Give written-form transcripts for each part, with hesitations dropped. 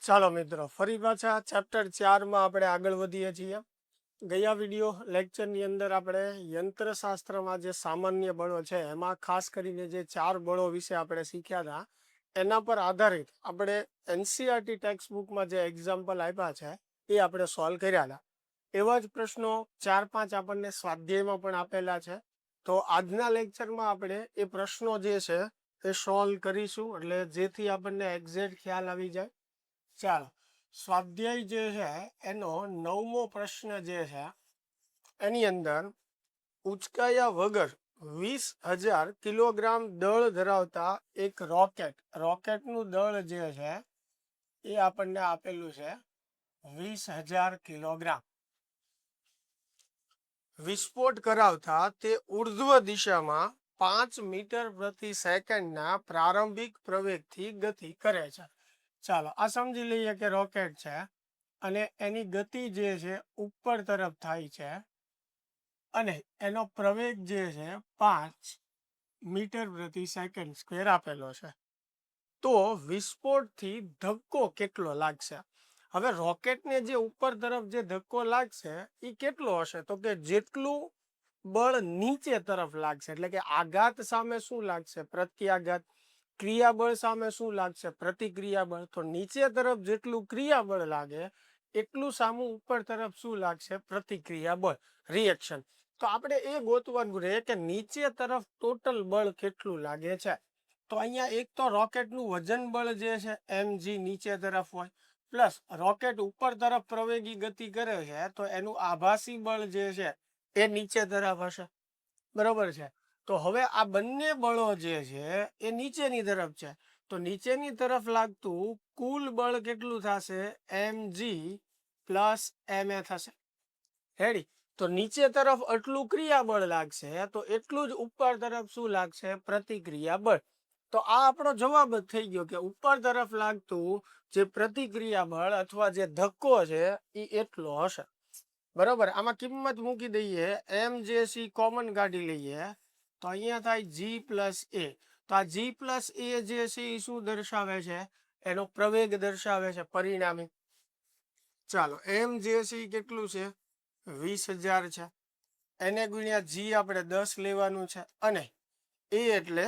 ચાલો મિત્રો, ફરી પાછા ચેપ્ટર 4 માં આપણે આગળ વધીએ છીએ. ગયા વિડીયો લેક્ચરની અંદર આપણે યંત્રશાસ્ત્રમાં જે સામાન્ય બળો છે એમાં ખાસ કરીને જે 4 બળો વિશે આપણે શીખ્યા હતા, એના પર આધારિત આપણે એનસીઈઆરટી ટેક્સ્ટ બુકમાં જે એક્ઝામ્પલ આપ્યા છે એ આપણે સોલ્વ કર્યા હતા. એવા જ પ્રશ્નો 4-5 આપણને સ્વાધ્યાયમાં પણ આપેલા છે. તો આજના લેક્ચરમાં આપણે એ પ્રશ્નો જે છે એ સોલ્વ કરીશું, એટલે જેથી આપણને એક્ઝેક્ટ ખ્યાલ આવી જાય. ચાલો, સ્વાધ્યાય જે છે એનો 9મો પ્રશ્ન જે છે એની અંદર ઉચકાયા વગર 20,000 કિલોગ્રામ દળ ધરાવતા એક રોકેટનું દળ જે છે એ આપણને આપેલું છે 20,000 કિલોગ્રામ. વિસ્ફોટ કરાવતા તે ઉર્ધ્વ દિશામાં 5 મીટર પ્રતિ સેકન્ડના પ્રારંભિક પ્રવેગથી ગતિ કરે છે. ચાલો, આ સમજી લઈએ કે રોકેટ છે અને એની ગતિ જે છે ઉપર તરફ થાય છે અને એનો પ્રવેગ જે છે 5 મીટર પ્રતિ સેકન્ડ સ્ક્વેર આપેલો છે. તો વિસ્ફોટથી ધક્કો કેટલો લાગશે? હવે રોકેટને જે ઉપર તરફ જે ધક્કો લાગશે એ કેટલો હશે? તો કે જેટલું બળ નીચે તરફ લાગશે, એટલે કે આઘાત સામે શું લાગશે? પ્રત્યાઘાત. ક્રિયાબળ સામે શું લાગશે? પ્રતિક્રિયાબળ. તો નીચે તરફ જેટલું ક્રિયાબળ લાગે એટલું સામું ઉપર તરફ શું લાગશે? પ્રતિક્રિયાબળ, રિએક્શન. તો આપણે એ ગોતવાનું રહે કે નીચે તરફ ટોટલ બળ કેટલું લાગે છે. તો અહીંયા એક તો રોકેટનું વજન બળ જે છે mg નીચે તરફ હોય, પ્લસ રોકેટ ઉપર તરફ પ્રવેગી ગતિ કરે છે તો એનું આભાસી બળ જે છે એ નીચે તરફ હશે. બરોબર છે. તો હવે આ બંને બળો જે છે એ નીચેની તરફ છે, તો નીચેની તરફ લાગતું કુલ બળ કેટલું થશે? mg પ્લસ ma થશે. રેડી? તો નીચે તરફ આટલું ક્રિયાબળ લાગશે તો એટલું જ ઉપર તરફ શું લાગશે? પ્રતિક્રિયા બળ. તો આ આપણો જવાબ જ થઈ ગયો કે ઉપર તરફ લાગતું જે પ્રતિક્રિયા બળ અથવા જે ધક્કો છે એ એટલો હશે. બરોબર. આમાં કિંમત મૂકી દઈએ, એમ જે સી કોમન કાઢી લઈએ તો અહીંયા થાય g પ્લસ એ. તો આ g પ્લસ એ જે છે એ શું દર્શાવે છે? એનો પ્રવેગ દર્શાવે છે, પરિણામી. ચાલો, એમ જે છે કેટલું છે? 20,000 છે. એને ગુણ્યા g આપણે 10 લેવાનું છે અને એ એટલે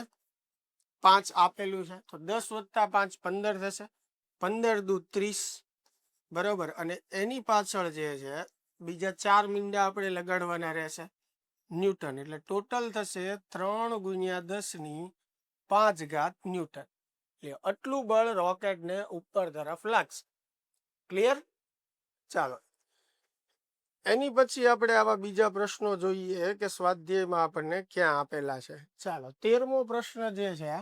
5 આપેલું છે, તો 10 + 5 15 થશે. 15 દુ 30. બરોબર. અને એની પાછળ જે છે બીજા 4 મીંડા આપણે લગાડવાના રહેશે, ન્યૂટન. એટલે ટોટલ થશે 3 × 10⁵ ન્યૂટન. એટલે આટલું બળ રોકેટને ઉપર તરફ લાગશે. ક્લિયર? ચાલો, એની પછી આપણે આવા બીજા પ્રશ્નો જોઈએ કે સ્વાધ્યાયમાં આપણને ક્યાં આપેલા છે. ચાલો, 13મો પ્રશ્ન જે છે,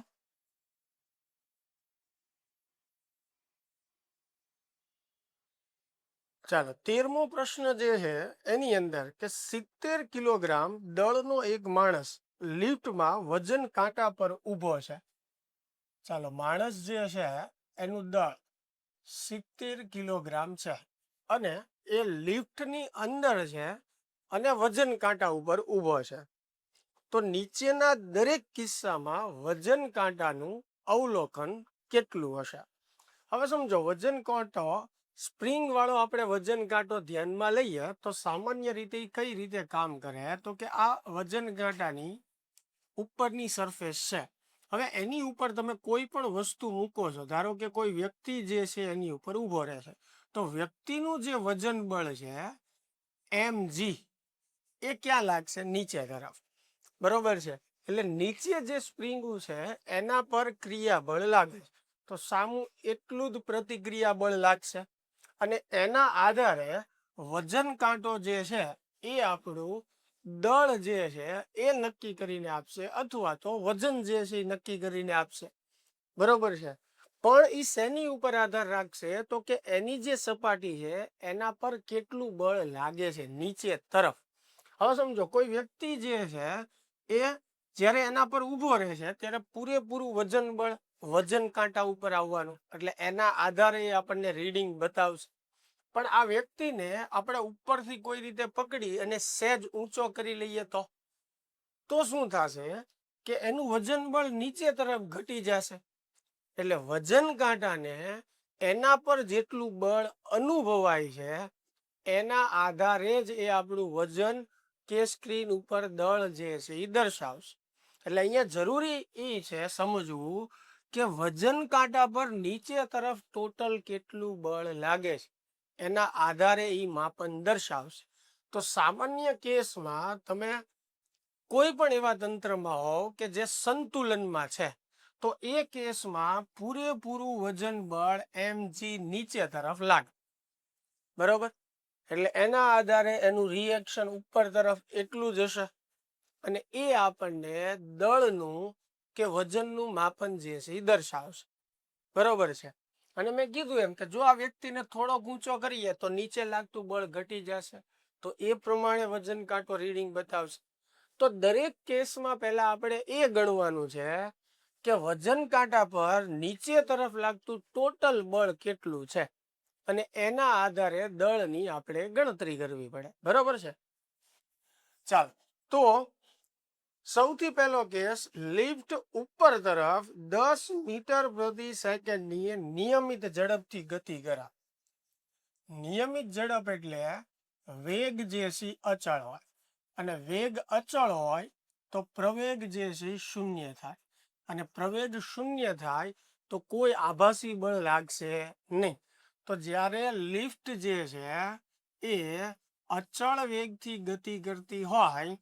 ચાલો 13મો પ્રશ્ન જે છે એની અંદર કે 70 કિલોગ્રામ દળનો એક માણસ લિફ્ટમાં વજન કાંટા પર ઊભો છે. ચાલો, માણસ જે છે એનું દળ 70 કિલોગ્રામ છે અને એ લિફ્ટની અંદર છે અને વજન કાંટા ઉપર ઊભો છે. તો નીચેના દરેક કિસ્સામાં વજન કાંટાનું અવલોકન કેટલું હશે? હવે સમજો, વજન કાંટો સ્પ્રિંગ વાળો આપણે વજન કાંટો ધ્યાનમાં લઈએ તો સામાન્ય રીતે કઈ રીતે કામ કરે? તો કે આ વજન કાંટાની ઉપરની સરફેસ છે. હવે એની ઉપર તમે કોઈ પણ વસ્તુ મૂકો છો, ધારો કે કોઈ વ્યક્તિ જે છે એની ઉપર ઊભો રહે છે, તો વ્યક્તિનું જે વજન બળ છે mg એ ક્યાં લાગશે? નીચે તરફ. બરોબર છે. એટલે નીચે જે સ્પ્રિંગ છે એના પર ક્રિયાબળ લાગે છે, તો સામું એટલું જ પ્રતિક્રિયા બળ લાગશે. અને એના આધારે વજન કાંટો જે છે એ આપણું દળ જે છે એ નક્કી કરીને આપશે, અથવા તો વજન જે છે એ નક્કી કરીને આપશે. બરોબર છે. પણ એ શેની ઉપર આધાર રાખશે? તો કે એની જે સપાટી છે એના પર કેટલું બળ લાગે છે નીચે તરફ. હવે સમજો, કોઈ વ્યક્તિ જે છે એ જ્યારે એના પર ઊભો રહે છે ત્યારે પૂરેપૂરું વજન બળ વજન કાંટા ઉપર આવવાનું, એટલે એના આધારે આપણને રીડિંગ બતાવશે. પણ આ વ્યક્તિને આપણે ઉપરથી કોઈ રીતે પકડી અને સહેજ ઊંચો કરી લઈએ તો શું થશે કે એનું વજન બળ નીચે તરફ ઘટી જશે. એટલે વજન કાંટાને એના પર જેટલું બળ અનુભવાય છે એના આધારે જ એ આપણું વજન કે સ્ક્રીન ઉપર દળ જે છે એ દર્શાવશે. એટલે અહીંયા જરૂરી એ છે સમજવું કે વજન કાંટા પર નીચે તરફ ટોટલ કેટલું બળ લાગે છે એના આધારે એ માપન દર્શાવશે. તો સામાન્ય કેસમાં તમે કોઈ પણ એવા તંત્રમાં હોવ કે જે સંતુલનમાં છે તો એ કેસમાં પૂરેપૂરું વજન બળ mg નીચે તરફ લાગે. બરોબર, એટલે એના આધારે એનું રિએક્શન ઉપર તરફ એટલું જ હશે અને એ આપણને દળનું કે વજનનું માપન જે છે એ દર્શાવશે. બરોબર છે. અને મેં કીધું એમ કે જો આ વ્યક્તિને થોડો ઊંચો કરીએ તો નીચે લાગતું બળ ઘટી જશે, તો એ પ્રમાણે વજન કાંટો રીડિંગ બતાવશે. તો દરેક કેસમાં પહેલા આપણે એ ગણવાનું છે કે વજન કાંટા પર નીચે તરફ લાગતું ટોટલ બળ કેટલું છે અને એના આધારે દળની આપણે ગણતરી કરવી પડે. બરોબર છે. ચાલો, તો સૌથી પહેલો કેસ, લિફ્ટ ઉપર તરફ 10 મીટર પ્રતિ સેકન્ડની નિયમિત ઝડપથી ગતિ કરાવે. નિયમિત ઝડપ એટલે વેગ જે છે અચળ હોય અને વેગ અચળ હોય તો પ્રવેગ જે છે શૂન્ય થાય અને પ્રવેગ શૂન્ય થાય તો કોઈ આભાસી બળ લાગશે નહીં. તો જ્યારે લિફ્ટ જે છે એ અચળ વેગથી ગતિ કરતી હોય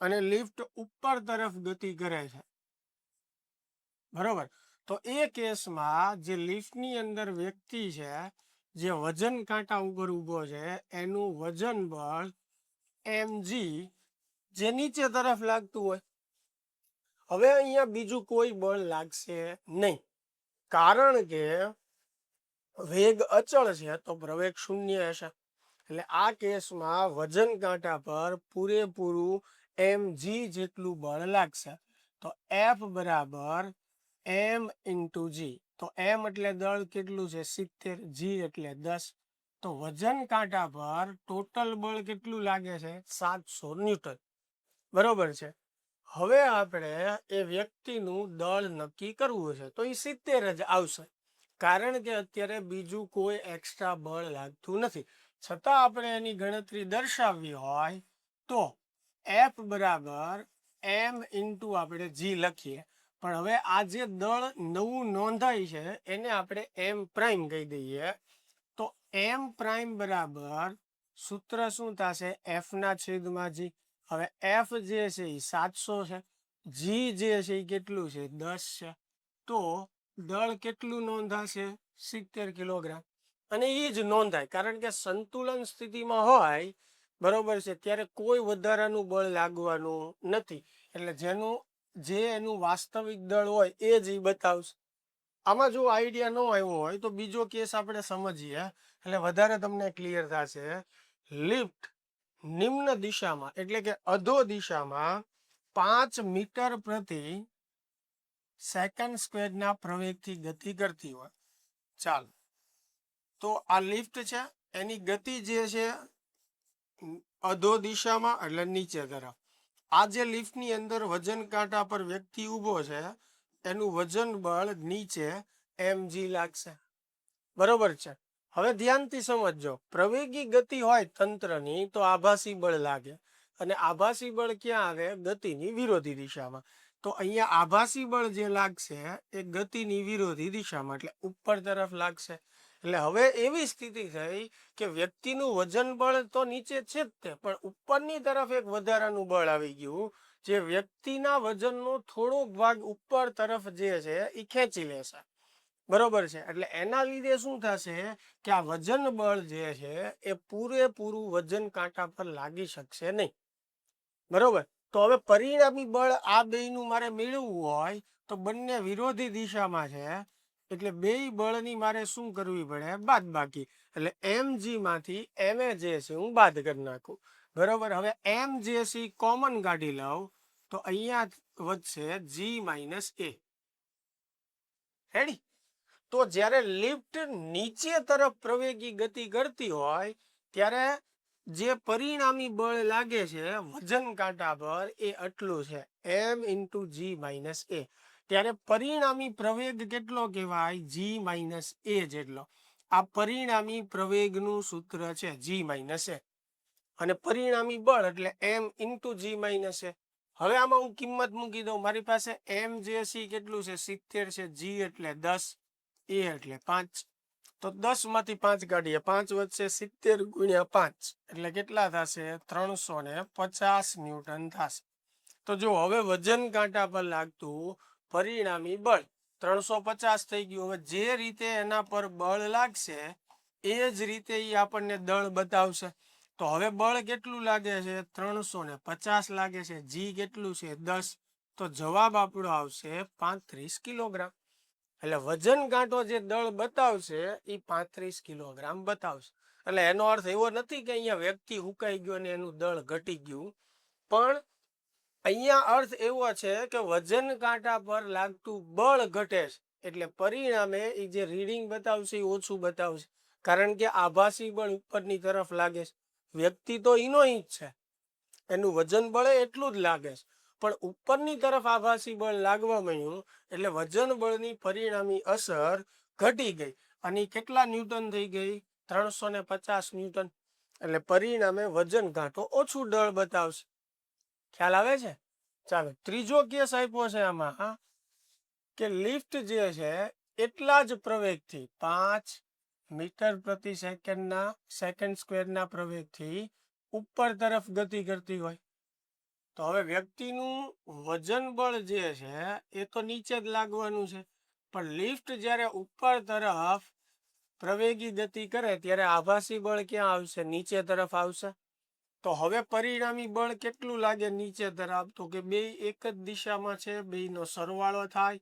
અને લિફ્ટ ઉપર તરફ ગતિ કરે છે, બરોબર, તો એ કેસમાં જે લિફ્ટની અંદર વ્યક્તિ છે જે વજન કાંટા ઉપર ઊભો છે એનું વજન બળ mg જે નીચે તરફ લાગતું હોય. હવે અહીંયા બીજું કોઈ બળ લાગશે નહીં, કારણ કે વેગ અચળ છે તો પ્રવેગ શૂન્ય હશે. એટલે આ કેસમાં વજન કાંટા પર પૂરેપૂરું mg જેટલું બળ લાગશે. તો F બરાબર m ઇન્ટુ g. તો m એટલે દળ કેટલું છે 70, g એટલે 10. તો વજન કાંટા પર ટોટલ બળ કેટલું લાગે છે 700 ન્યૂટન. બરોબર છે. હવે આપણે એ વ્યક્તિનું દળ નક્કી કરવું છે તો એ 70 જ આવશે, કારણ કે અત્યારે બીજું કોઈ એક્સ્ટ્રા બળ લાગતું નથી. છતાં આપણે એની ગણતરી દર્શાવવી હોય તો F બરાબર m ઇન્ટુ આપણે g લખીએ. પણ હવે આ જે દળ નવું નોંધાય છે એને આપણે m પ્રાઇમ કહી દઈએ. તો m પ્રાઇમ બરાબર સૂત્ર શું થશે f ના છેદમાં g. હવે f જે છે એ 700 છે, g જે છે એ કેટલું છે 10 છે. તો દળ કેટલું નોંધાશે 70 કિલોગ્રામ. અને એ જ નોંધાય કારણ કે સંતુલન સ્થિતિમાં હોય, બરોબર છે, ત્યારે કોઈ વધારાનું બળ લાગવાનું નથી. એટલે જે એનું વાસ્તવિક દળ હોય એ જ બતાવશે. આમાં જો આઈડિયા ન આવ્યો હોય તો બીજો કેસ આપણે સમજીએ એટલે વધારે તમને ક્લિયર થશે. લિફ્ટ નિમ્ન દિશામાં એટલે કે અધો દિશામાં 5 મીટર પ્રતિ સેકન્ડ સ્ક્વેરના પ્રવેગથી ગતિ કરતી હોય. ચાલો, તો આ લિફ્ટ છે એની ગતિ જે છે અધો દિશામાં એટલે નીચે તરફ. આ જે લિફ્ટની અંદર વજન કાંટા પર વ્યક્તિ ઊભો છે એનું વજન બળ નીચે mg લાગશે. બરોબર છે. હવે ધ્યાનથી સમજજો, પ્રવેગી ગતિ હોય તંત્રની તો આભાસી બળ લાગે અને આભાસી બળ ક્યાં આવે ગતિની વિરોધી દિશામાં. તો અહીંયા આભાસી બળ જે લાગશે એ ગતિની વિરોધી દિશામાં એટલે ઉપર તરફ લાગશે. એટલે હવે એવી સ્થિતિ થઈ કે વ્યક્તિનું વજન બળ તો નીચે છે જ તે, પણ ઉપરની તરફ એક વધારાનું બળ આવી ગયું જે વ્યક્તિના વજનનો થોડોક ભાગ ઉપર તરફ જે છે એ ખેંચી લેશે. બરોબર છે. એટલે એના લીધે શું થશે કે આ વજન બળ જે છે એ પૂરેપૂરું વજન કાંટા પર લાગી શકશે નહીં. બરોબર. તો હવે પરિણામી બળ આ બેયનું મારે મેળવવું હોય તો બંને વિરોધી દિશામાં છે એટલે બેય બળની મારે શું કરવી પડે બાદબાકી. એટલે mg માંથી ma જે છે હું બાદ કરી નાખું. બરોબર. હવે m જે છે કોમન કાઢી લઉં તો અહીંયા વધશે g માઇનસ a. રેડી. તો જ્યારે લિફ્ટ નીચે તરફ પ્રવેગી ગતિ કરતી હોય ત્યારે જે પરિણામી બળ લાગે છે વજન કાંટા પર એ આટલું છે m into g minus a. ત્યારે પરિણામી પ્રવેગ કેટલો કહેવાય g માઇનસ a જેટલો. આ પરિણામી પ્રવેગનું સૂત્ર છે જી માઇનસ એ, અને પરિણામી બળ એટલે એમ ઇન્ટુ જી માઇનસ એ. હવે આમાં હું કિંમત મૂકી દઉં. મારી પાસે એમ જે સી કેટલું છે 70 છે, જી એટલે 10, એ એટલે 5. તો 10 માંથી 5 કાઢીએ, 5 વધશે 70 ગુણ્યા 5 એટલે કેટલા થશે? 350 ન્યૂટન થશે. તો જો હવે વજન કાંટા પર લાગતું પરિણામી બળ 350 થઈ ગયું. હવે જે રીતે એના પર બળ લાગશે એ જ રીતે એ આપણને દળ બતાવશે. તો હવે બળ કેટલું લાગે છે? 350 લાગે છે. જી કેટલું છે? 10. તો જવાબ આપણો આવશે 35 કિલોગ્રામ. એટલે વજન કાંટો જે દળ બતાવશે એ 35 કિલોગ્રામ બતાવશે. એટલે એનો અર્થ એવો નથી કે અહીંયા વ્યક્તિ હુકાઈ ગયો અને એનું દળ ઘટી ગયું, પણ અહીંયા અર્થ એવો છે કે વજન કાંટા પર લાગતું બળ ઘટે છે, એટલે પરિણામે એ જે રીડિંગ બતાવશે એ ઓછું બતાવશે. કારણ કે આભાસી બળ ઉપરની તરફ લાગે છે. વ્યક્તિ તો ઈનો ઈ જ છે, એનું વજન બળે એટલું જ લાગે છે, પણ ઉપરની તરફ આભાસી બળ લાગવા માંડ્યું એટલે વજન બળની પરિણામી અસર ઘટી ગઈ અને કેટલા ન્યૂટન થઈ ગઈ? 350 ન્યૂટન. એટલે પરિણામે વજન કાંટો ઓછું દળ બતાવશે. ખ્યાલ આવે છે? ચાલો ત્રીજો કેસ આપ્યો છે આમાં કે લિફ્ટ જે છે એટલા જ પ્રવેગથી 5 મીટર પ્રતિ સેકન્ડના સેકન્ડ સ્ક્વેરના પ્રવેગથી ઉપર તરફ ગતિ કરતી હોય. તો હવે વ્યક્તિનું વજન બળ જે છે એ તો નીચે જ લાગવાનું છે, પણ લિફ્ટ જ્યારે ઉપર તરફ પ્રવેગી ગતિ કરે ત્યારે આભાસી બળ ક્યાં આવશે? નીચે તરફ આવશે. તો હવે પરિણામી બળ કેટલું લાગે નીચે તરફ? તો કે બે એક જ દિશામાં છે, બેનો સરવાળો થાય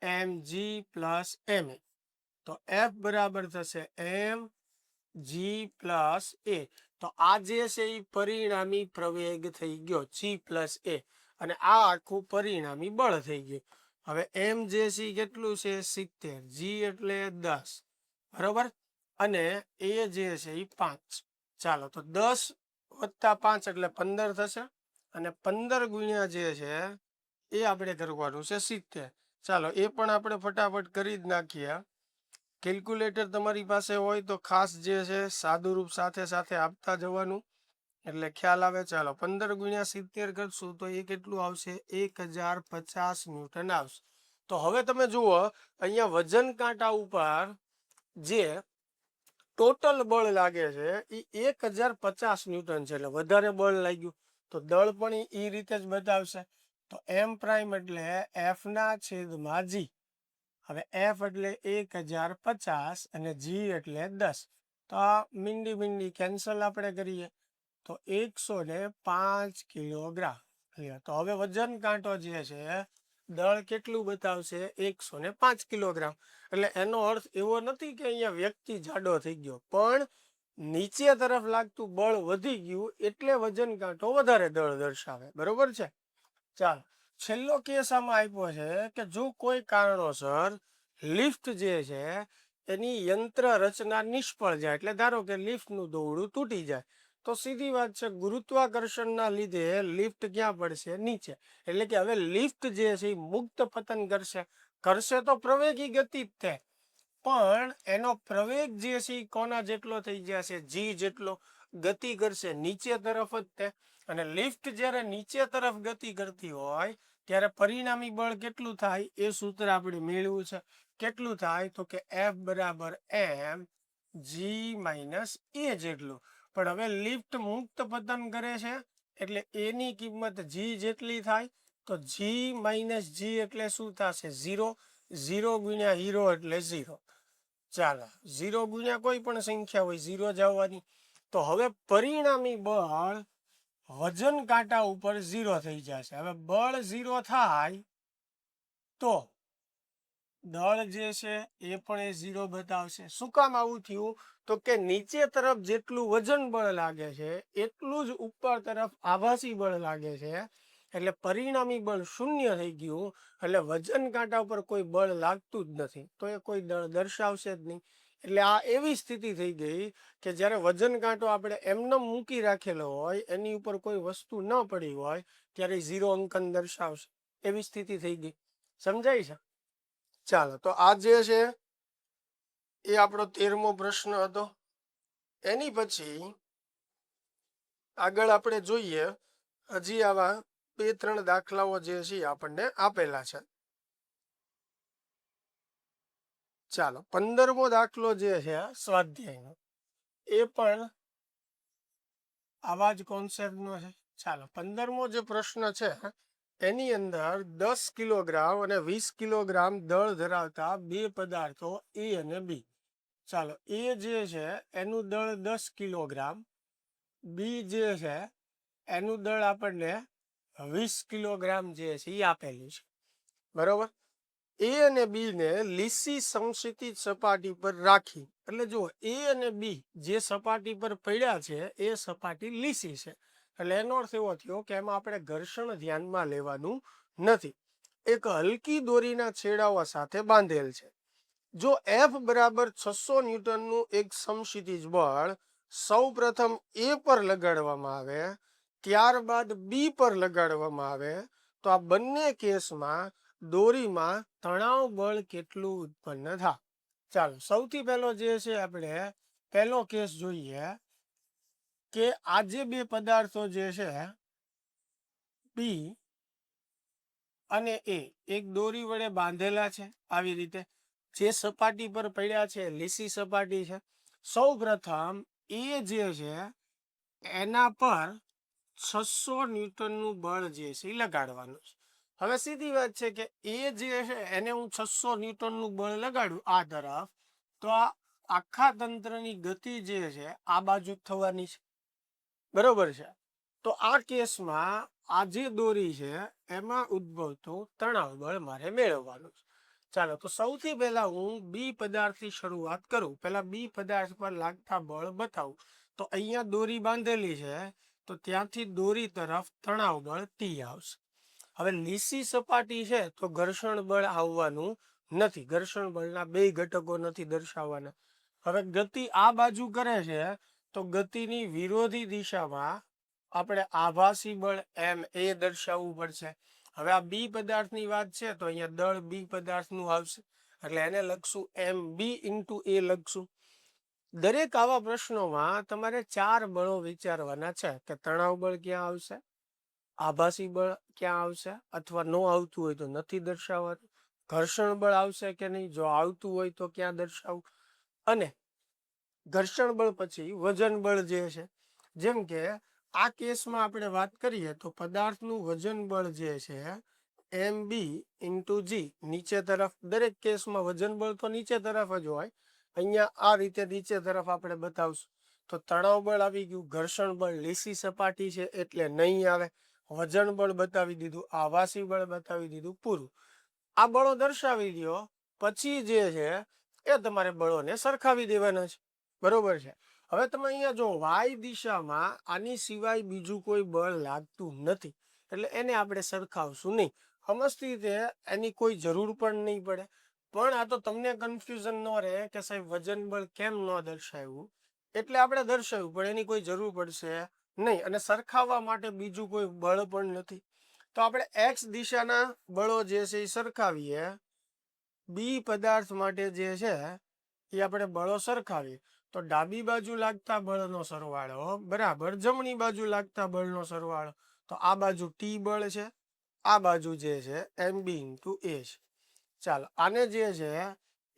એમ જી પ્લસ એમ એ. તો એફ બરાબર થશે એમ જી પ્લસ એ. તો આ જે છે એ પરિણામી પ્રવેગ થઈ ગયો જી પ્લસ એ, અને આ આખું પરિણામી બળ થઈ ગયું. હવે એમ જે સી કેટલું છે? 70, જી એટલે 10, બરોબર, અને એ જે છે એ 5. ચાલો તો 10 વત્તા 5 એટલે 15 થશે, અને 15 ગુણ્યા જે છે એ આપણે કરવાનું છે 70. ચાલો એ પણ આપણે ફટાફટ કરી જ નાખીએ. કેલ્ક્યુલેટર તમારી પાસે હોય તો ખાસ જે છે સાદું રૂપ સાથે સાથે આપતા જવાનું એટલે ખ્યાલ આવે. ચાલો 15 ગુણ્યા 70 કરશું તો એ કેટલું આવશે? 1050 ન્યૂટન આવશે. તો હવે તમે જુઓ અહીંયા વજન કાંટા ઉપર જે ટોટલ બળ લાગે છે એ 1050 ન્યૂટન છે, એટલે વધારે બળ લાગ્યું. તો દળ પણ એ રીતે જ બતાવશે. તો એમ પ્રાઇમ એટલે એફ ના છેદમાં જી. હવે એફ એટલે 1050 અને જી એટલે 10. તો આ મીંડી કેન્સલ આપણે કરીએ તો 105 કિલોગ્રામ. તો હવે વજન કાંટો જે છે દળ કેટલું બતાવશે? 105 કિલોગ્રામ. એટલે એનો અર્થ એવો નથી કે અહીંયા વ્યક્તિ જાડો થઈ ગયો, પણ નીચે તરફ લાગતું બળ વધી ગયું એટલે વજન કાંટો વધારે દળ દર્શાવે. બરોબર છે? ચાલો છેલ્લો કેસ આમાં આપ્યો છે કે જો કોઈ કારણોસર લિફ્ટ જે છે એની યંત્ર રચના નિષ્ફળ જાય, એટલે ધારો કે લિફ્ટનું દોરડું તૂટી જાય, તો સીધી વાત છે ગુરુત્વાકર્ષણના લીધે લિફ્ટ ક્યાં પડશે? નીચે. એટલે કે હવે લિફ્ટ જે છે એ મુક્ત પતન કરશે તો પ્રવેગી ગતિ જ તે, પણ એનો પ્રવેગ જે છે એ કોના જેટલો થઈ જશે? જી જેટલો. ગતિ કરશે નીચે તરફ જ તે, અને લિફ્ટ જ્યારે નીચે તરફ ગતિ કરતી હોય ત્યારે પરિણામી બળ કેટલું થાય એ સૂત્ર આપણે મેળવ્યું છે. કેટલું થાય? તો કે એફ બરાબર એમ જી માઇનસ એ જેટલું. પણ હવે લિફ્ટ મુક્ત પતન કરે છે એટલે એની કિંમત જી જેટલી થાય. તો જી માઇનસ જી એટલે શું થશે? 0. 0 ગુણ્યા હીરો એટલે 0. ચાલો 0 ગુણ્યા કોઈ પણ સંખ્યા હોય 0 જ આવવાની. તો હવે પરિણામી બળ વજન કાંટા ઉપર 0 થઈ જશે. હવે બળ 0 થાય તો દળ જે છે એ પણ એ 0 બતાવશે. શું કામ આવું થયું? તો કે નીચે તરફ જેટલું વજન બળ લાગે છે એટલું જ ઉપર તરફ આભાસી બળ લાગે છે, એટલે પરિણામી બળ 0 થઈ ગયું. એટલે વજન કાંટા ઉપર કોઈ બળ લાગતું જ નથી, તો એ કોઈ દળ દર્શાવશે જ નહીં. એટલે આ એવી સ્થિતિ થઈ ગઈ કે જ્યારે વજન કાંટો આપણે એમને મૂકી રાખેલો હોય, એની ઉપર કોઈ વસ્તુ ન પડી હોય, ત્યારે 0 અંકન દર્શાવશે. એવી સ્થિતિ થઈ ગઈ. સમજાય છે? ચાલો તો આ જે છે એ આપણો 13મો પ્રશ્ન હતો. એની પછી આગળ આપણે જોઈએ, હજી આવા 2-3 દાખલાઓ જે છે આપણને આપેલા છે. ચાલો 15મો દાખલો જે છે સ્વાધ્યાયનો, એ પણ આવા જ કોન્સેપ્ટનો છે. ચાલો 15મો જે પ્રશ્ન છે એની અંદર 10 કિલોગ્રામ અને 20 કિલોગ્રામ દળ ધરાવતા બે પદાર્થો એ અને બી. ચાલો એ જે છે એનું દળ 10 કિલોગ્રામ, બી જે છે એનું દળ આપણને 20 કિલોગ્રામ જે છે એ આપેલું છે. બરોબર. એ અને બી ને લીસી સમક્ષિતિજ સપાટી પર રાખી, એટલે જો એ અને બી જે સપાટી પર પડ્યા છે એ સપાટી લીસી છે, એટલે એનો અર્થ એવો થયો કે એમાં આપણે ઘર્ષણ ધ્યાનમાં લેવાનું નથી. એક હલકી દોરીના છેડાઓ સાથે બાંધેલ છે. જો એફ બરાબર 600 ન્યૂટનનું એક સમક્ષિતિજ બળ સૌ પ્રથમ એ પર લગાડવામાં આવે, ત્યારબાદ બી પર લગાડવામાં આવે, તો આ બંને કેસમાં દોરીમાં તણાવ બળ કેટલું ઉત્પન્ન થાય. ચાલો સૌથી પહેલો જે છે આપણે પહેલો કેસ જોઈએ કે આ જે બે પદાર્થો જે છે બી અને એ એક દોરી વડે બાંધેલા છે. આવી રીતે જે સપાટી પર પડ્યા છે લીસી સપાટી છે. સૌ પ્રથમ એ જે છે એના પર 600 ન્યૂટનનું બળ જે છે એ લગાડવાનું છે. હવે સીધી વાત છે કે એ જે છે એને હું 600 ન્યૂટનનું બળ લગાડું આ તરફ, તો આ આખા તંત્રની ગતિ જે છે આ બાજુ થવાની છે. બરોબર છે. તો આ કેસમાં આ જે દોરી છે એમાં ઉદ્ભવતું તણાવ બળ મારે મેળવવાનું છે. ચાલો તો સૌથી પહેલા હું બી પદાર્થથી શરૂઆત કરું. પહેલા બી પદાર્થ પર લાગતા બળ બતાવું. તો અહીંયા દોરી બાંધેલી છે, તો ત્યાંથી દોરી તરફ તણાવ બળ ટી આવશે. હવે લીસી સપાટી છે તો ઘર્ષણ બળ આવવાનું નથી. ઘર્ષણ બળના બે ઘટકો નથી દર્શાવવાના. હવે ગતિ આ બાજુ કરે છે તો ગતિની વિરોધી દિશામાં આપણે આભાસી બળ એમ એ દર્શાવવું પડશે. હવે આ બી પદાર્થની વાત છે તો અહીંયા દળ બી પદાર્થનું આવશે, એટલે એને લખશું એમ બી ઇન્ટુ એ લખશું. દરેક આવા પ્રશ્નોમાં તમારે 4 બળો વિચારવાના છે કે તણાવ બળ ક્યાં આવશે, આભાસી બળ ક્યાં આવશે, અથવા ન આવતું હોય તો નથી દર્શાવવાનું, ઘર્ષણ બળ આવશે કે નહીં, જો આવતું હોય તો ક્યાં દર્શાવવું, અને ઘર્ષણ બળ પછી વજન બળ જે છે. જેમ કે આ કેસમાં આપણે વાત કરીએ તો પદાર્થનું વજન બળ જે છે એમ બી ઇન્ટુ જી નીચે તરફ, દરેક કેસમાં વજન બળ તો નીચે તરફ જ હોય. અહીંયા આ રીતે નીચે તરફ આપણે બતાવશું. તો તણાવ બળ આવી ગયું, ઘર્ષણ બળ લીસી સપાટી છે એટલે નહીં આવે, વજન બળ બતાવી દીધું, આભાસી બળ બતાવી દીધું, પૂરું. આ બળો દર્શાવી દો પછી જે છે એ તમારે બળોને સરખાવી દેવાના છે. બરોબર છે. હવે તમે અહીંયા જો વાય દિશામાં આની સિવાય બીજું કોઈ બળ લાગતું નથી, એટલે એને આપણે સરખાવશું નહીં. સમજતી રીતે એની કોઈ જરૂર પણ નહીં પડે. પણ આ તો તમને કન્ફ્યુઝન ન રહે કે સાહેબ વજન બળ કેમ ન દર્શાવ્યું, એટલે આપણે દર્શાવ્યું પણ એની કોઈ જરૂર પડશે નહીં, અને સરખાવવા માટે બીજું કોઈ બળ પણ નથી. તો આપણે એક્સ દિશાના બળો જે છે એ સરખાવીએ. બી પદાર્થ માટે જે છે એ આપણે બળો સરખાવીએ. તો ડાબી બાજુ લાગતા બળનો સરવાળો બરાબર જમણી બાજુ લાગતા બળનો સરવાળો. તો આ બાજુ ટી બળ છે, આ બાજુ જે છે એમ બી ઇન્ટુ એ છે. ચાલો આને જે છે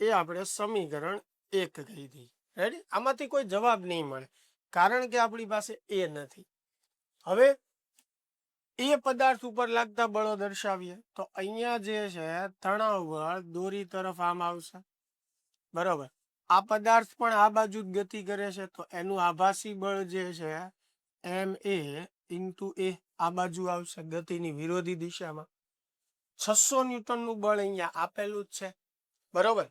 એ આપણે સમીકરણ 1 કહી દઈએ. રેડી? આમાંથી કોઈ જવાબ નહીં મળે કારણ કે આપણી પાસે એ નથી. હવે એ પદાર્થ ઉપર લાગતા બળો દર્શાવીએ. તો અહીંયા જે છે તણાવ બળ દોરી તરફ આમ આવશે. બરોબર. આ પદાર્થ પણ આ બાજુ જ ગતિ કરે છે, તો એનું આભાસી બળ જે છે એમ એ ઇન્ટુ એ આ બાજુ આવશે ગતિની વિરોધી દિશામાં. 600 ન્યૂટનનું બળ અહીંયા આપેલું જ છે. બરોબર,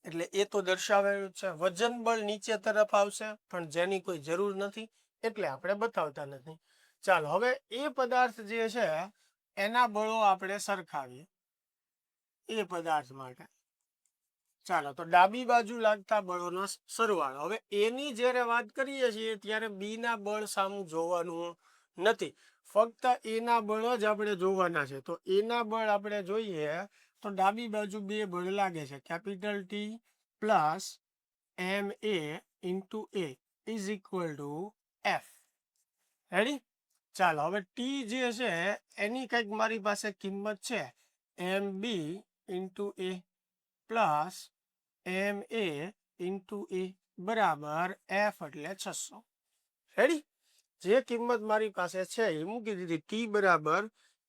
એટલે એ તો દર્શાવેલું છે. વજન બળ નીચે તરફ આવશે પણ જેની કોઈ જરૂર નથી એટલે આપણે બતાવતા નથી. ચાલો હવે એ પદાર્થ જે છે એના બળો આપણે સરખાવીએ એ પદાર્થ માટે. ચાલો તો ડાબી બાજુ લાગતા બળોનો સરવાળો. હવે એની જ્યારે વાત કરીએ છીએ ત્યારે બી ના બળ સામું જોવાનું નથી, ફક્ત એના બળ જ આપણે જોવાના છે. તો એના બળ આપણે જોઈએ તો ડાબી બાજુ બે બળ લાગે છે, capital T plus M A into A is equal to F. Ready? ચાલો હવે ટી જે છે એની કંઈક મારી પાસે કિંમત છે એમ બી into A plus M A into એ બરાબર એફ એટલે 600. રેડી? જે કિંમત મારી પાસે છે એ મૂકી દીધી, ટી બરાબર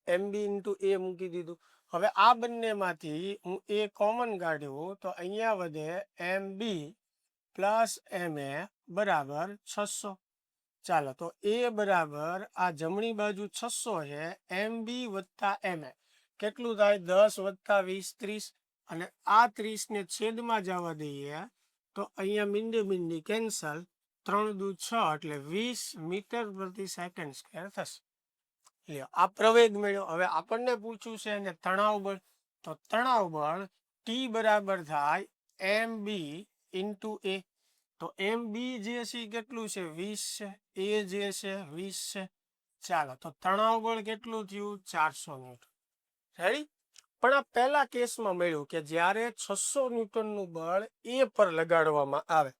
એમ બી ઇન્ટુ એ મૂકી દીધું. હવે આ બંનેમાંથી હું એ કોમન કાઢ્યું તો અહીંયા વધે એમ બી પ્લસ એમ એ બરાબર 600. ચાલો તો એ બરાબર આ જમણી બાજુ 600 છે, એમ બી વત્તા એમ એ કેટલું થાય 10 વત્તા 20 30, અને આ 30 ને છેદમાં જવા દઈએ તો અહીંયા મીંડી મીંડી કેન્સલ, 3 દુ 6 એટલે 20 મીટર પ્રતિ સેકન્ડ સ્ક્વેર થશે. લ્યો આ પ્રવેગ મળ્યો. હવે આપણને પૂછ્યું છે અને તણાવ બળ, તો તણાવ બળ ટી બરાબર થાય એમ બી ઇન્ટુ એ. તો એમ બી જે છે કેટલું છે 20 છે, એ જે છે 20 છે. ચાલો તો તણાવ બળ કેટલું થયું 400 ન્યૂટન. રેડી? પણ આ પહેલા કેસમાં મળ્યું કે જ્યારે 600 ન્યૂટનનું બળ એ પર લગાડવામાં આવે.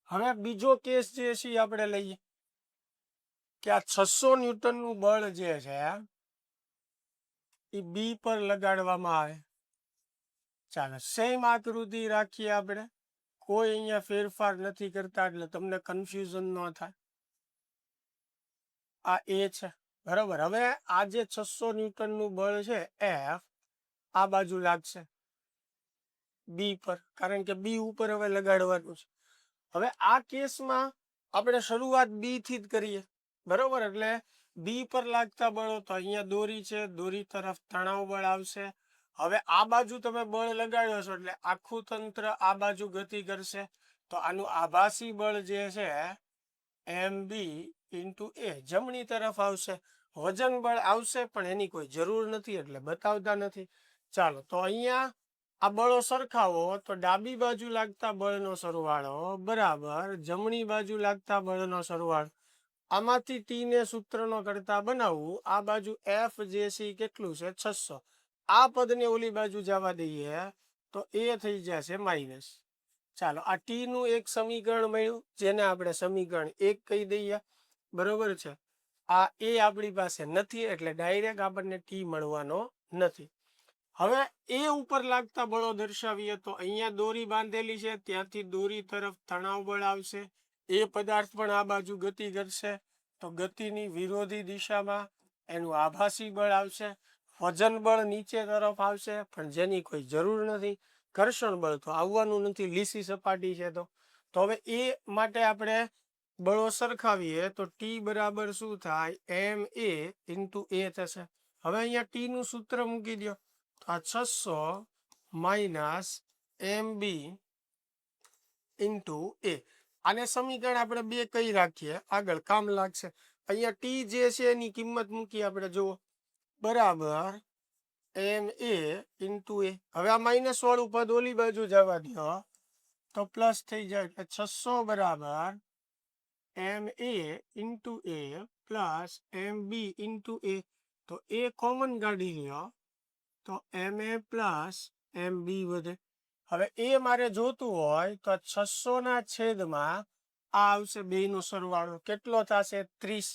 હવે બીજો કેસ જે છે આપણે લઈએ કે આ 600 ન્યૂટનનું બળ જે છે એ બી પર લગાડવામાં આવે. ચાલો સેમ આકૃતિ રાખીએ આપણે, કોઈ અહીંયા ફેરફાર નથી કરતા એટલે તમને કન્ફ્યુઝન ન થાય. આ એ છે બરાબર. હવે આ જે 600 ન્યૂટનનું બળ છે એફ આ બાજુ લાગશે બી પર, કારણ કે બી ઉપર હવે લગાડવાનું છે. હવે આ કેસમાં આપણે શરૂઆત બી થી જ કરીએ બરોબર. એટલે બી પર લાગતા બળો તો અહીંયા દોરી છે, દોરી તરફ તણાવ બળ આવશે. હવે આ બાજુ તમે બળ લગાડ્યો છો એટલે આખું તંત્ર આ બાજુ ગતિ કરશે, તો આનું આભાસી બળ જે છે એમ બી ઇન્ટુ એ જમણી તરફ આવશે. વજન બળ આવશે પણ એની કોઈ જરૂર નથી એટલે બતાવતા નથી. ચાલો તો અહીંયા આ બળો સરખાવો તો ડાબી બાજુ લાગતા બળનો સરવાળો બરાબર જમણી બાજુ લાગતા બળનો સરવાળો. આમાંથી ટી ને સૂત્રનો કરતા બનાવવું, આ બાજુ એફ જે છે કેટલું છે 600, આ પદને ઓલી બાજુ જવા દઈએ તો એ થઈ જશે માઇનસ. ચાલો આ ટી નું એક સમીકરણ મળ્યું જેને આપણે સમીકરણ 1 કહી દઈએ બરોબર છે. આ એ આપણી પાસે નથી એટલે ડાયરેક્ટ આપણને ટી મળવાનો નથી. હવે એ ઉપર લાગતા બળો દર્શાવીએ તો અહીંયા દોરી બાંધેલી છે, ત્યાંથી દોરી તરફ તણાવ બળ આવશે. એ પદાર્થ પણ આ બાજુ ગતિ કરશે તો ગતિની વિરોધી દિશામાં એનું આભાસી બળ આવશે. વજન બળ નીચે તરફ આવશે પણ જેની કોઈ જરૂર નથી. ઘર્ષણ બળ તો આવવાનું નથી, લીસી સપાટી છે તો હવે એ માટે આપણે બળો સરખાવીએ તો ટી બરાબર શું થાય એમ એ ઇન્ટુ એ થશે. હવે અહીંયા ટી નું સૂત્ર મૂકી દો તો આ 600 માઇનસ એમ બી ઇન્ટુ એ. આને સમીકરણ આપણે 2 કઈ રાખીએ આગળ કામ લાગશે. અહીંયા ટી જે છે એની કિંમત મૂકી આપણે જુઓ બરાબર એમ એ ઇન્ટુ એ. હવે આ માઇનસ વાળું પદ ઓલી બાજુ જવા દો તો પ્લસ થઈ જાય એટલે 600 બરાબર એમ A into A plus M B into એ. તો એ કોમન કાઢી લ્યો તો એમ એ પ્લસ એમ બી વધે. હવે એ મારે જોતું હોય તો 600 ના છેદમાં આ આવશે બેનો સરવાળો કેટલો થશે 30.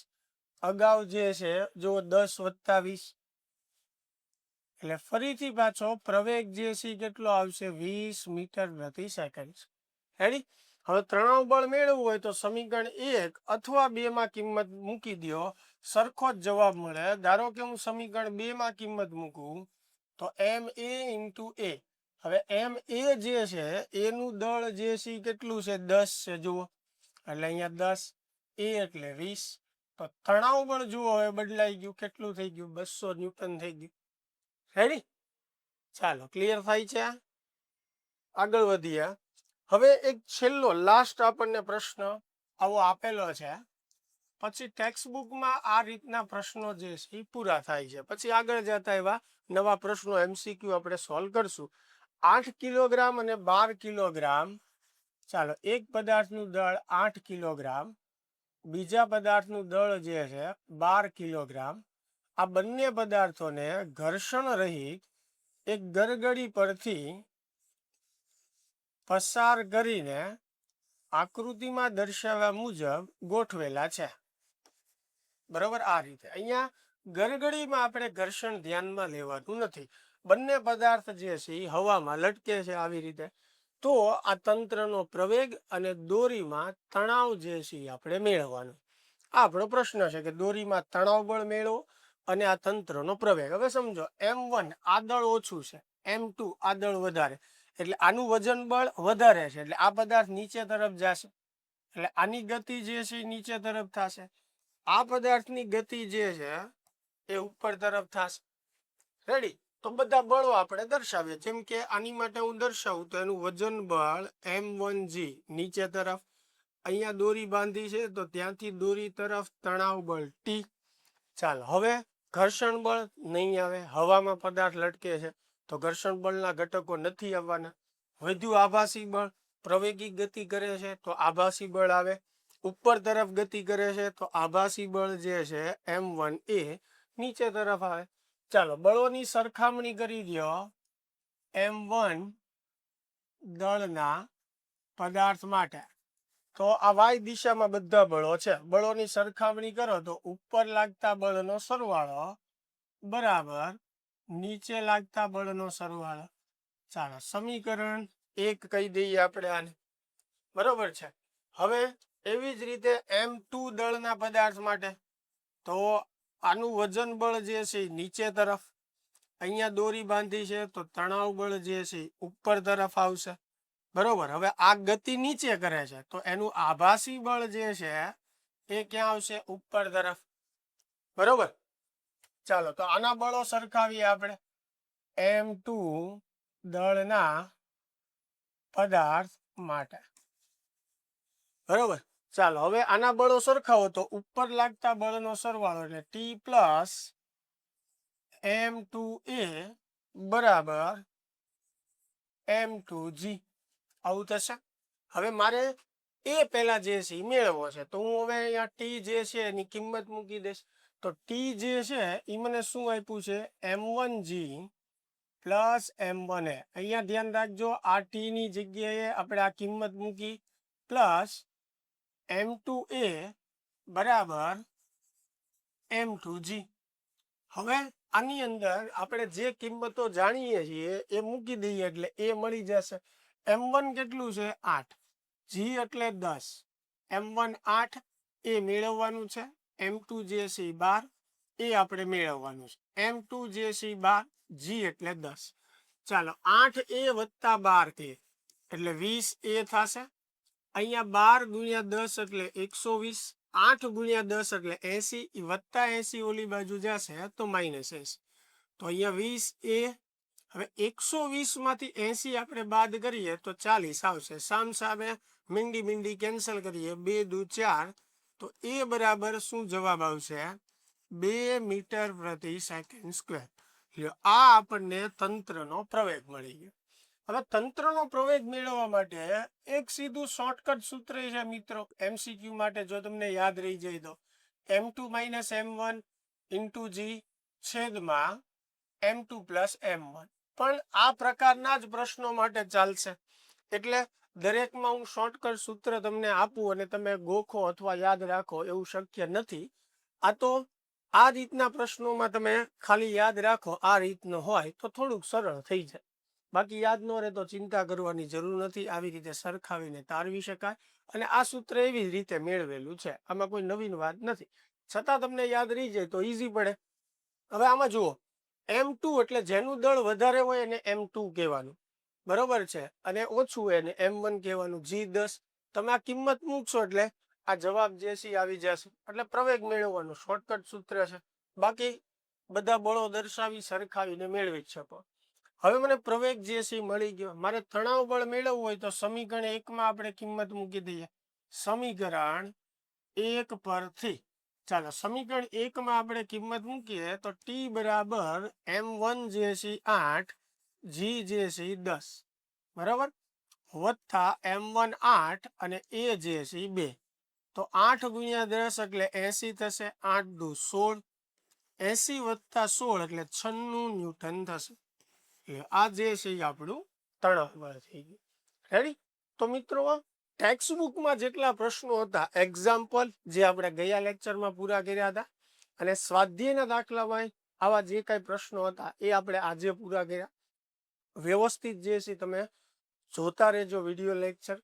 અગાઉ જે છે જો 10 વત્તા 20 એટલે ફરીથી પાછો પ્રવેગ જે છે કેટલો આવશે 20 મીટર પ્રતિ સેકન્ડ. રેડી? હવે તણાવ બળ મેળવવું હોય તો સમીકરણ 1 અથવા 2 માં કિંમત મૂકી દો, સરખો જ જવાબ મળે. ધારો કે હું સમીકરણ 2 માં કિંમત મૂકું તો એમ એ ઇન્ટુ એ. હવે એમ એ જે છે એનું દળ જે છે કેટલું છે 10 છે જુઓ, એટલે અહીંયા 10, એ એટલે 20. તો તણાવ બળ જુઓ હવે બદલાઈ ગયું, કેટલું થઈ ગયું 200 ન્યૂટન થઈ ગયું. રેડી? ચાલો ક્લિયર થાય છે. આગળ વધીએ. હવે એક છેલ્લો લાસ્ટ આપણને પ્રશ્ન આવો આપેલો છે, પછી ટેક્સ્ટબુકમાં આ રીતના પ્રશ્નો જે છે એ પૂરા થાય છે. પછી આગળ જતા એવા નવા પ્રશ્નો એમસીક્યુ આપણે સોલ્વ કરશું. 8 કિલોગ્રામ અને 12 કિલોગ્રામ. ચાલો એક પદાર્થનું દળ 8 કિલોગ્રામ, બીજા પદાર્થનું દળ જે છે 12 કિલોગ્રામ. આ બંને પદાર્થોને ઘર્ષણ રહિત એક ગરગડી પરથી પસાર કરીને આકૃતિમાં દર્શાવ્યા મુજબ ગોઠવેલા છે. બરોબર, આ રીતે. અહીંયા ગરગડીમાં આપણે ઘર્ષણ ધ્યાનમાં લેવાનું નથી. બંને પદાર્થ જે છે એ હવામાં લટકે છે આવી રીતે. તો આ તંત્રનો પ્રવેગ અને દોરીમાં તણાવ જે છે એ આપણે મેળવવાનું. આ આપણો પ્રશ્ન છે કે દોરીમાં તણાવ બળ મેળવો અને આ તંત્રનો પ્રવેગ. હવે સમજો M1 આ દળ ઓછું છે, M2 આ દળ વધારે, એટલે આનું વજન બળ વધારે છે, એટલે આ પદાર્થ નીચે તરફ જશે, એટલે આની ગતિ જે છે એ નીચે તરફ થશે. આ પદાર્થની ગતિ જે છે એ ઉપર તરફ થશે. રેડી? તો બધા બળો આપણે દર્શાવીએ. જેમ કે આની માટે હું દર્શાવું તો એનું વજન બળ M1G નીચે તરફ, અહીંયા દોરી બાંધી છે તો ત્યાંથી દોરી તરફ તણાવ બળ T. ચાલો, હવે ઘર્ષણ બળ નહીં આવે, હવામાં પદાર્થ લટકે છે તો ઘર્ષણ બળના ઘટકો નથી આવવાના. વધ્યું આભાસી બળ, પ્રવેગી ગતિ કરે છે તો આભાસી બળ આવે. ઉપર તરફ ગતિ કરે છે તો આભાસી બળ જે છે M1 એ નીચે તરફ આવે. ચાલો, બળોની સરખામણી કરી દો. M1 દળના પદાર્થ માટે તો આ y દિશામાં બધા બળો છે. બળોની સરખામણી કરો તો ઉપર લાગતા બળનો સરવાળો બરાબર નીચે લાગતા બળનો સરવાળો. ચાલો, સમીકરણ 1 કહી દઈએ આપણે આને. બરોબર છે. હવે એવી જ રીતે M2 દળના પદાર્થ માટે તો આનું વજન બળ જે છે નીચે તરફ, અહીંયા દોરી બાંધી છે તો તણાવ બળ જે છે ઉપર તરફ આવશે. બરોબર. હવે આ ગતિ નીચે કરે છે તો એનું આભાસી બળ જે છે એ ક્યાં આવશે? ઉપર તરફ. બરોબર. ચાલો, તો આના બળો સરખાવીએ આપણે. M2 દળના પદાર્થ માટે. બરોબર. ચાલો, હવે આના બળો સરખાવો તો ઉપર લાગતા બળનો સરવાળો એટલે T પ્લસ M2A બરાબર M2G આવું થશે. હવે મારે એ પહેલા જે છે એ મેળવવો છે તો હું હવે અહીંયા T જે છે એની કિંમત મૂકી દઈશ. તો T જે છે એ મને શું આપ્યું છે? M1G plus M1A. અહીંયા ધ્યાન રાખજો, આ T ની જગ્યાએ આપણે આ કિંમત મૂકી પ્લસ M2A બરાબર M2G. હવે આની અંદર આપણે જે કિંમતો જાણીએ છીએ એ મૂકી દઈએ એટલે એ મળી જશે. M1 કેટલું છે? 8. G એટલે 10. M1 8 એ મેળવવાનું છે. M2 જે છે 12 એ આપણે મેળવવાનું છે. M2 જે છે 12, G એટલે 10. ચાલો, 8A વત્તા 12K એટલે 20A થશે. અહીંયા 12 ગુણ્યા 10 એટલે 120, 8 ગુણ્યા 10 એટલે 80, વત્તા 80 ઓલી બાજુ જશે તો -80. તો અહીંયા 20A. હવે 120 માંથી 80 આપણે બાદ કરીએ તો 40 આવશે. સામે મીંડી કેન્સલ કરીએ, 2 દુ 4, તો એ બરાબર શું જવાબ આવશે? 2 મીટર પ્રતિ સેકન્ડ સ્ક્વેર. આ આપણને તંત્રનો પ્રવેગ મળી ગયો. હવે તંત્રનો પ્રવેગ મેળવવા માટે એક સીધું શોર્ટકટ સૂત્ર છે મિત્રો, MCQ માટે જો તમને યાદ રહી જાય તો M2 - M1 ઇન્ટુ G છેદમાં M2 પ્લસ M1. પણ આ પ્રકારના જ પ્રશ્નો માટે ચાલશે, એટલે દરેકમાં હું શોર્ટકટ સૂત્ર તમને આપું અને તમે ગોખો અથવા યાદ રાખો એવું શક્ય નથી. આ તો આ રીતના પ્રશ્નોમાં તમે ખાલી યાદ રાખો આ રીતનો હોય તો થોડુંક સરળ થઈ જાય. બાકી યાદ ન રહે તો ચિંતા કરવાની જરૂર નથી. આવી રીતે સરખાવીને તારવી શકાય અને આ સૂત્ર એવી જ રીતે મેળવેલું છે. આમાં કોઈ નવીન વાત નથી. છતાં તમને યાદ રહી જાય તો ઈઝી પડે. હવે આમાં જુઓ, M2 એટલે જેનું દળ વધારે હોય એને M2 કહેવાનું. બરોબર છે. અને ઓછું હોય એને M1 કહેવાનું. G 10. તમે આ કિંમત મૂકશો એટલે આ જવાબ જે છે આવી જશે. એટલે પ્રવેગ મેળવવાનું શોર્ટકટ સૂત્ર છે. બાકી બધા બળો દર્શાવી સરખાવીને મેળવી જ શકો. હવે મને પ્રવેગ જે છે મળી ગયો. મારે તણાવ બળ મેળવવું હોય તો સમીકરણ 1 માં આપણે કિંમત મૂકી દઈએ. સમીકરણ 1 પરથી ચાલો, સમીકરણ 1 માં આપણે કિંમત મૂકીએ તો T બરાબર M1 જે છે 8, G જે છે 10 બરાબર, વત્તા M1 8 અને A જે છે 2. તો 8 ગુણ્યા 10 એટલે 80 થશે. 8 દુ 16, 80 વત્તા 16 એટલે 96 ન્યૂટન થશે. આ જે છે એ આપણું તણાવ બળ થઈ ગયું. રેડી? તો મિત્રો ટેક્સ્ટ બુકમાં જેટલા પ્રશ્નો હતા, એક્ઝામ્પલ જે આપણે ગયા લેક્ચરમાં પૂરા કર્યા હતા, અને સ્વાધ્યાયના દાખલામાં આવા જે કાંઈ પ્રશ્નો હતા એ આપણે આજે પૂરા કર્યા. વ્યવસ્થિત જે છે તમે જોતા રહેજો વિડીયો લેક્ચર.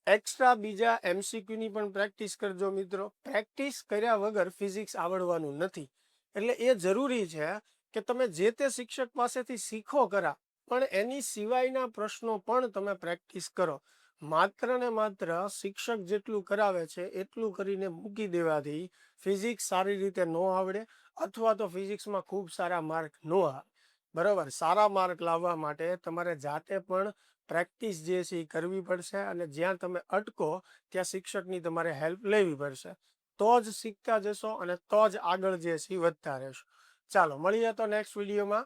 એક્સ્ટ્રા બીજા એમસીક્યુની પણ પ્રેક્ટિસ કરજો મિત્રો. પ્રેક્ટિસ કર્યા વગર ફિઝિક્સ આવડવાનું નથી. એટલે એ જરૂરી છે કે તમે જે તે શિક્ષક પાસેથી શીખો ખરા, પણ એની સિવાયના પ્રશ્નો પણ તમે પ્રેક્ટિસ કરો. માત્ર ને માત્ર શિક્ષક જેટલું કરાવે છે એટલું કરીને મૂકી દેવાથી ફિઝિક્સ સારી રીતે ન આવડે, અથવા તો ફિઝિક્સમાં ખૂબ સારા માર્ક ન આવે. બરાબર, સારા માર્ક લાવવા માટે તમારે જાતે પણ પ્રેક્ટિસ જે છે એ કરવી પડશે, અને જ્યાં તમે અટકો ત્યાં શિક્ષકની તમારે હેલ્પ લેવી પડશે. તો જ શીખતા જશો અને તો જ આગળ જે છે એ વધતા રહેશો. ચાલો મળીએ તો નેક્સ્ટ વિડીયોમાં.